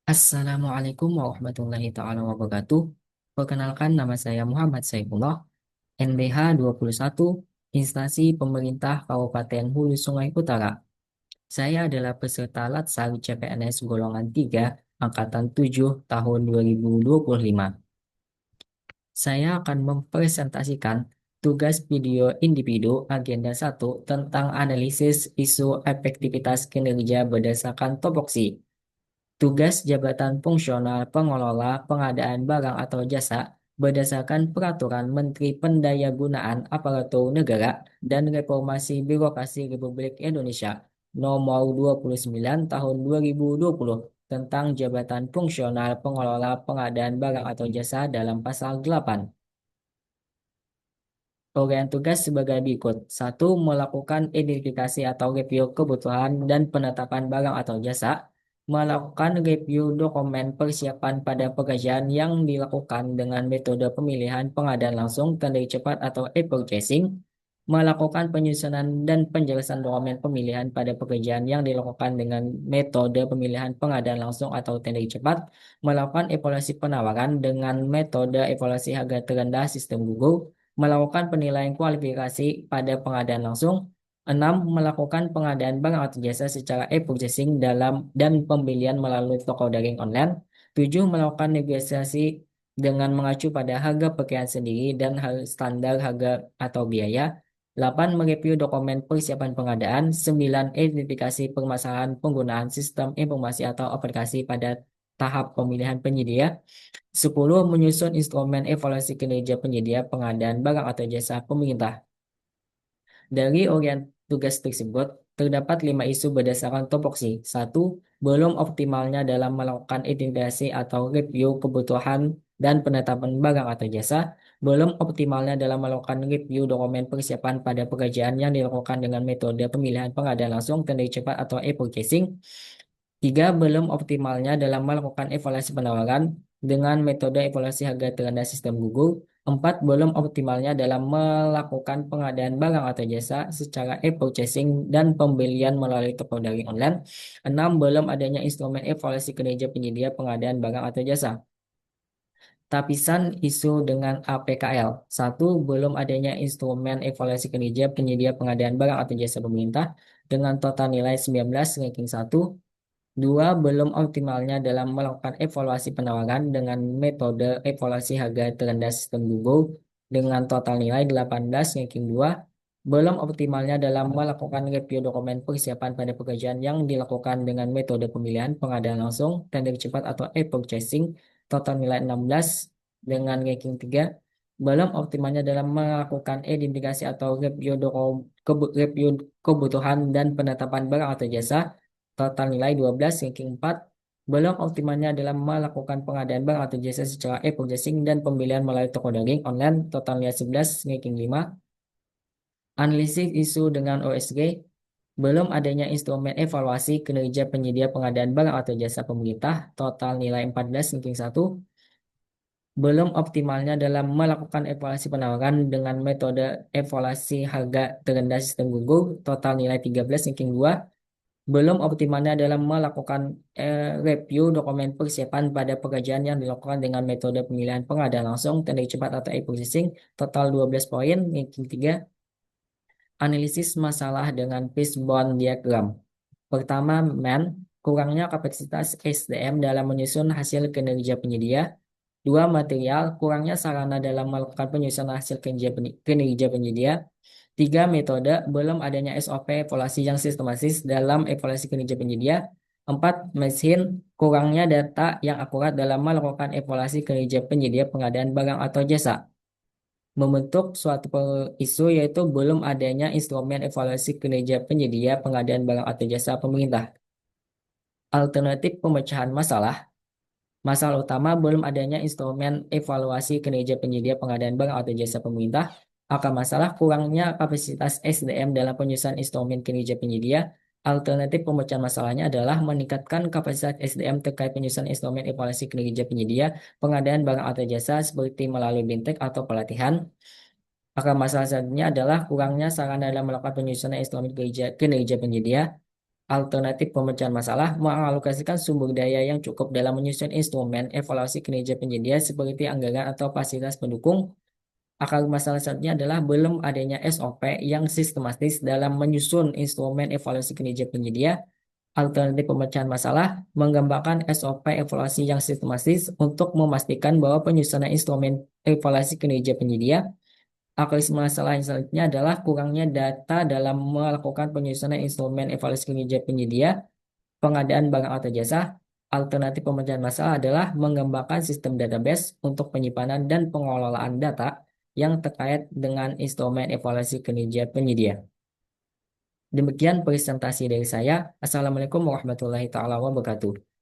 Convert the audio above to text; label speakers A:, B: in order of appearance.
A: Assalamualaikum warahmatullahi taala wabarakatuh. Perkenalkan nama saya Muhammad Saifullah, NBH 21, Instansi Pemerintah Kabupaten Hulu Sungai Utara. Saya adalah peserta Latsar CPNS golongan 3 angkatan 7 tahun 2025. Saya akan mempresentasikan tugas video individu agenda 1 tentang analisis isu efektivitas kinerja berdasarkan topoksi. Tugas jabatan fungsional pengelola pengadaan barang atau jasa berdasarkan Peraturan Menteri Pendayagunaan Aparatur Negara dan Reformasi Birokrasi Republik Indonesia Nomor 29 Tahun 2020 tentang jabatan fungsional pengelola pengadaan barang atau jasa dalam pasal 8. Uraian tugas sebagai berikut. Satu, melakukan identifikasi atau review kebutuhan dan penetapan barang atau jasa. Melakukan review dokumen persiapan pada pekerjaan yang dilakukan dengan metode pemilihan pengadaan langsung, tanda cepat atau e-purchasing. Melakukan penyusunan dan penjelasan dokumen pemilihan pada pekerjaan yang dilakukan dengan metode pemilihan pengadaan langsung atau tender cepat. Melakukan evaluasi penawaran dengan metode evaluasi harga terendah sistem Google. Melakukan penilaian kualifikasi pada pengadaan langsung. 6. Melakukan pengadaan barang atau jasa secara e-purchasing dan pembelian melalui toko daring online. 7. Melakukan negosiasi dengan mengacu pada harga pakaian sendiri dan standar harga atau biaya. 8. Mereview dokumen persiapan pengadaan. 9. Identifikasi permasalahan penggunaan sistem informasi atau aplikasi pada tahap pemilihan penyedia. 10. Menyusun instrumen evaluasi kinerja penyedia pengadaan barang atau jasa pemerintah. Dari uraian tugas tersebut, terdapat 5 isu berdasarkan topoksi. Satu, belum optimalnya dalam melakukan identifikasi atau review kebutuhan dan penetapan barang atau jasa. Belum optimalnya dalam melakukan review dokumen persiapan pada pekerjaan yang dilakukan dengan metode pemilihan pengadaan langsung, tender cepat atau e-purchasing. 3. Belum optimalnya dalam melakukan evaluasi penawaran dengan metode evaluasi harga terendah sistem Google. 4. Belum optimalnya dalam melakukan pengadaan barang atau jasa secara e-purchasing dan pembelian melalui toko daring online. 6. Belum adanya instrumen evaluasi kinerja penyedia pengadaan barang atau jasa. Tapisan isu dengan APKL. 1. Belum adanya instrumen evaluasi kinerja penyedia pengadaan barang atau jasa pemerintah dengan total nilai 19 ranking 1. 2. Belum optimalnya dalam melakukan evaluasi penawaran dengan metode evaluasi harga terendah sistem Google dengan total nilai 18 ranking 2. Belum optimalnya dalam melakukan review dokumen persiapan pada pekerjaan yang dilakukan dengan metode pemilihan pengadaan langsung, tender cepat atau e-purchasing, total nilai 16 dengan ranking 3. Belum optimalnya dalam melakukan identifikasi atau review kebutuhan dan penetapan barang atau jasa, total nilai 12, ranking 4. Belum optimalnya dalam melakukan pengadaan barang atau jasa secara e-purchasing dan pembelian melalui toko daring online, total nilai 11, ranking 5. Analisis isu dengan OSG. Belum adanya instrumen evaluasi kinerja penyedia pengadaan barang atau jasa pemerintah, total nilai 14, ranking 1. Belum optimalnya dalam melakukan evaluasi penawaran dengan metode evaluasi harga terendah sistem Google, total nilai 13, ranking 2. Belum optimalnya dalam melakukan review dokumen persiapan pada pekerjaan yang dilakukan dengan metode pemilihan pengadaan langsung, tender cepat atau e-processing, total 12 poin, ranking 3. Analisis masalah dengan fishbone diagram. Pertama, kurangnya kapasitas SDM dalam menyusun hasil kinerja penyedia. 2. Material, kurangnya sarana dalam melakukan penyusunan hasil kinerja penyedia. 3. Metode, belum adanya SOP evaluasi yang sistematis dalam evaluasi kinerja penyedia. 4. Mesin, kurangnya data yang akurat dalam melakukan evaluasi kinerja penyedia pengadaan barang atau jasa. Membentuk suatu isu yaitu belum adanya instrumen evaluasi kinerja penyedia pengadaan barang atau jasa pemerintah. Alternatif pemecahan masalah. Masalah utama belum adanya instrumen evaluasi kinerja penyedia pengadaan barang atau jasa pemerintah. Akar masalah kurangnya kapasitas SDM dalam penyusunan instrumen kinerja penyedia. Alternatif pemecahan masalahnya adalah meningkatkan kapasitas SDM terkait penyusunan instrumen evaluasi kinerja penyedia pengadaan barang atau jasa seperti melalui bintek atau pelatihan. Akar masalah selanjutnya adalah kurangnya sarana dalam melakukan penyusunan instrumen kinerja penyedia. Alternatif pemecahan masalah mengalokasikan sumber daya yang cukup dalam menyusun instrumen evaluasi kinerja penyedia seperti anggaran atau fasilitas pendukung. Akar masalah selanjutnya adalah belum adanya SOP yang sistematis dalam menyusun instrumen evaluasi kinerja penyedia. Alternatif pemecahan masalah menggambarkan SOP evaluasi yang sistematis untuk memastikan bahwa penyusunan instrumen evaluasi kinerja penyedia. Akar masalah yang selanjutnya adalah kurangnya data dalam melakukan penyusunan instrumen evaluasi kinerja penyedia, pengadaan barang atau jasa. Alternatif pemecahan masalah adalah mengembangkan sistem database untuk penyimpanan dan pengelolaan data yang terkait dengan instrumen evaluasi kinerja penyedia. Demikian presentasi dari saya. Assalamualaikum warahmatullahi taala wabarakatuh.